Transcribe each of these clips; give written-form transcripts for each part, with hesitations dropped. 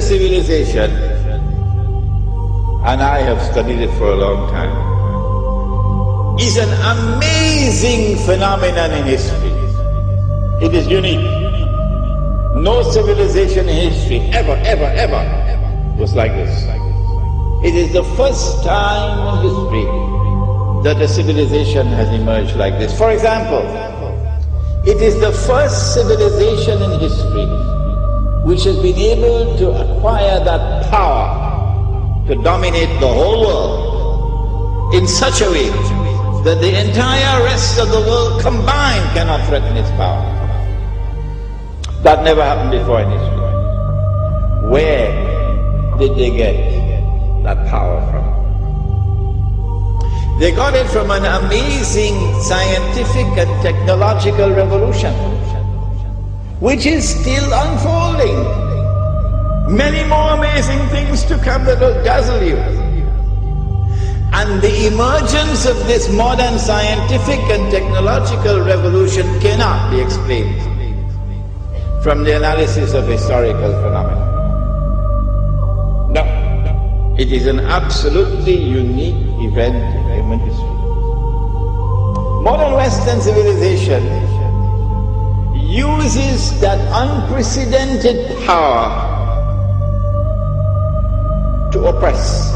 civilization, and I have studied it for a long time, is an amazing phenomenon in history. It is unique. No civilization in history ever was like this. It is the first time in history that a civilization has emerged like this. For example, it is the first civilization in history which has been able to acquire that power to dominate the whole world in such a way that the entire rest of the world combined cannot threaten its power. That never happened before in history. Where did they get that power from? They got it from an amazing scientific and technological revolution, which is still unfolding. Many more amazing things to come that will dazzle you. And the emergence of this modern scientific and technological revolution cannot be explained from the analysis of historical phenomena. No, it is an absolutely unique event in human history. Modern Western civilization uses that unprecedented power to oppress.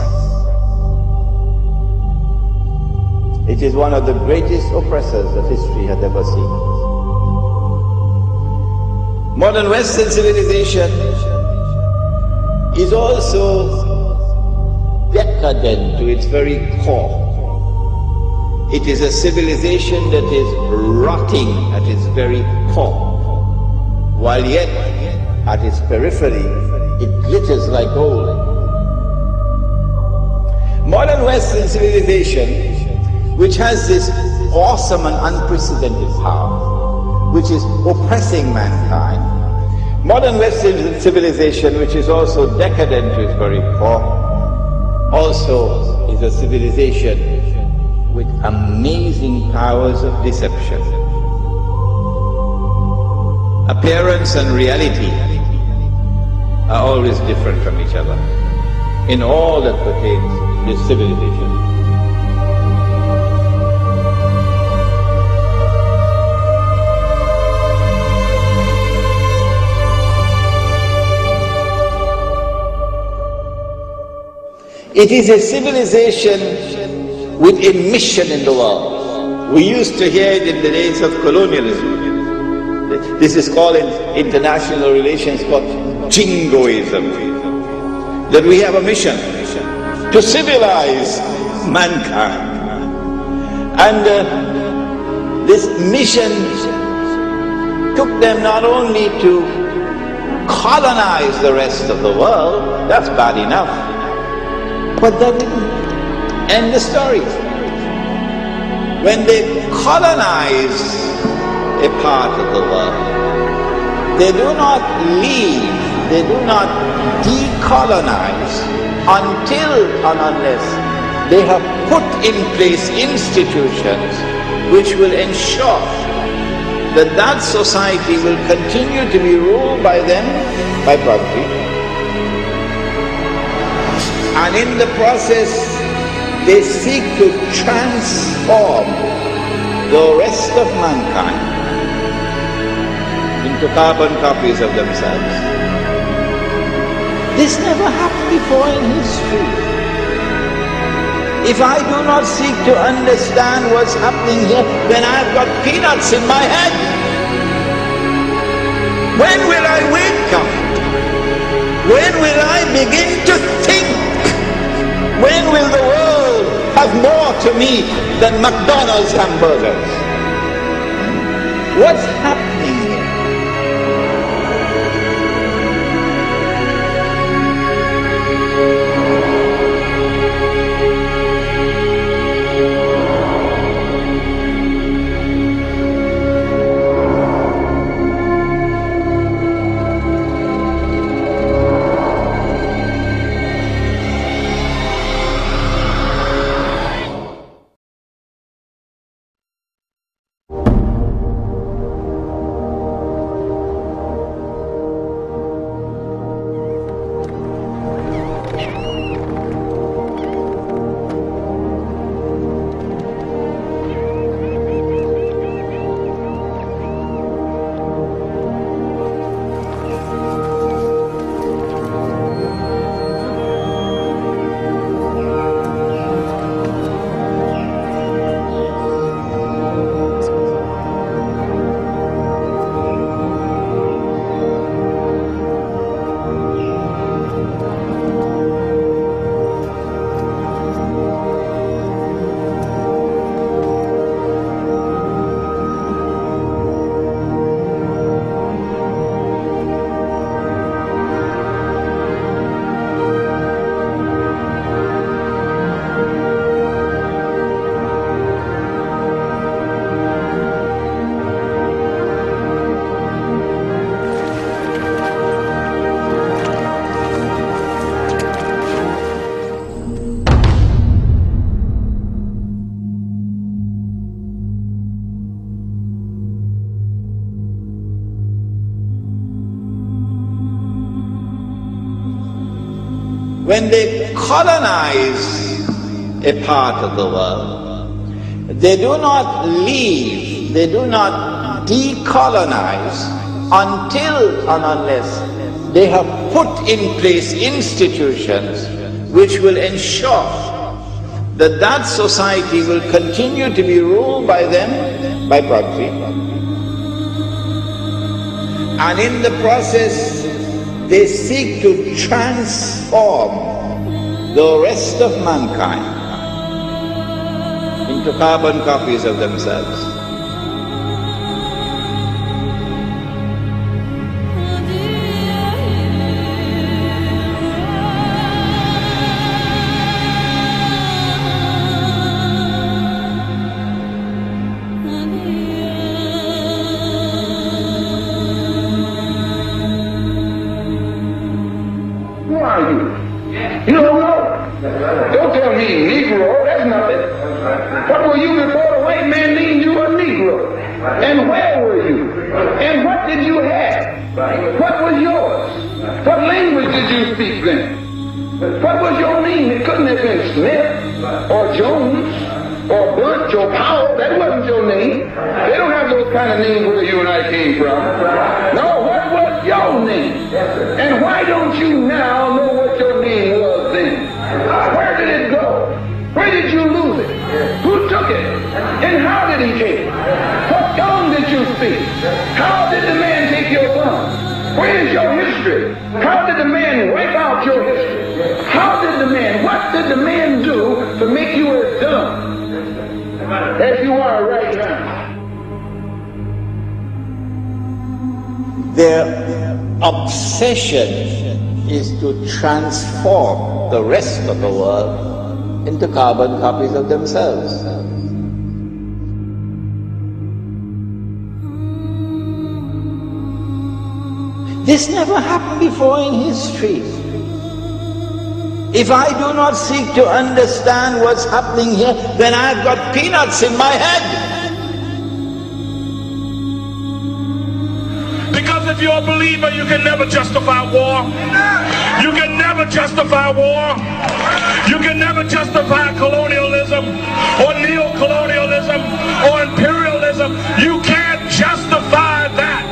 It is one of the greatest oppressors that history has ever seen. Modern Western civilization is also decadent to its very core. It is a civilization that is rotting at its very core, while yet at its periphery it glitters like gold. Modern Western civilization, which has this awesome and unprecedented power, which is oppressing mankind. Modern Western civilization, which is also decadent to its very core, also is a civilization with amazing powers of deception. Appearance and reality are always different from each other in all that pertains to this civilization. It is a civilization with a mission in the world. We used to hear it in the days of colonialism. This is called in international relations called jingoism. That we have a mission to civilize mankind. And this mission took them not only to colonize the rest of the world, that's bad enough, but that didn't end the story. When they colonize a part of the world, they do not leave, they do not decolonize until and unless they have put in place institutions which will ensure that that society will continue to be ruled by them, by property. And in the process, they seek to transform the rest of mankind into carbon copies of themselves. This never happened before in history. If I do not seek to understand what's happening here, then I've got peanuts in my head. When will I wake up? When will I begin to think? When will the world have more to me than McDonald's hamburgers? What's happening here? when they colonize a part of the world, they do not leave, they do not decolonize until and unless they have put in place institutions which will ensure that that society will continue to be ruled by them, by property, and in the process they seek to transform the rest of mankind into carbon copies of themselves. You don't know. Don't tell me Negro, that's nothing. What were you before the white man named you a Negro? And where were you? And what did you have? What was yours? What language did you speak then? What was your name? It couldn't have been Smith or Jones or Bunch or Powell. That wasn't your name. They don't have those kind of names where you and I came from. No, what was your name? And why don't you now know what your name was then? Where did it go? Where did you lose it? Who took it? And how did he take it? What tongue did you speak? How did the man take your tongue? Where is your history? How did the man wipe out your history? How did the man, what did the man do to make you as dumb as you are right now? Their obsession is to transform the rest of the world into carbon copies of themselves. This never happened before in history. If I do not seek to understand what's happening here, then I've got peanuts in my head. Because if you're a believer, you can never justify war. You can never justify war. You can never justify colonialism or neo-colonialism or imperialism. You can't justify that.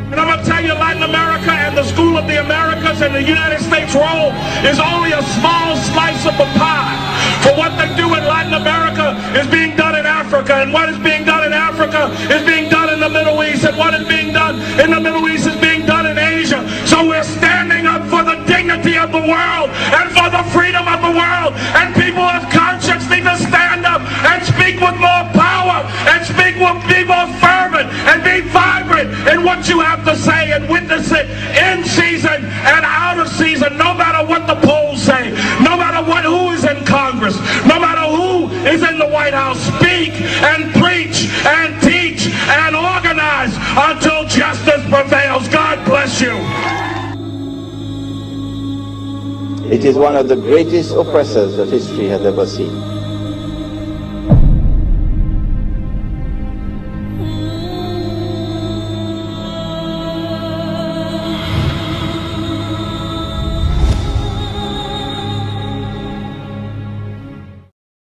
And I'm going to tell you, Latin America and the School of the Americas and the United States role is only a small slice of the pie. For what they do in Latin America is being done in Africa, and what is being done in Africa is being done in the Middle East, and what is being done in the Middle East is being done in Asia. So we're standing up for the dignity of the world and for the freedom of the world, and people of conscience need to stand up and speak with more power and speak with be more fervent and be vibrant in what you have to say and witness it in season and out of season, no matter what the polls say, no matter who is in Congress, no matter who is in the White House. Speak and preach and teach and organize until justice prevails. God bless you. It is one of the greatest oppressors that history has ever seen.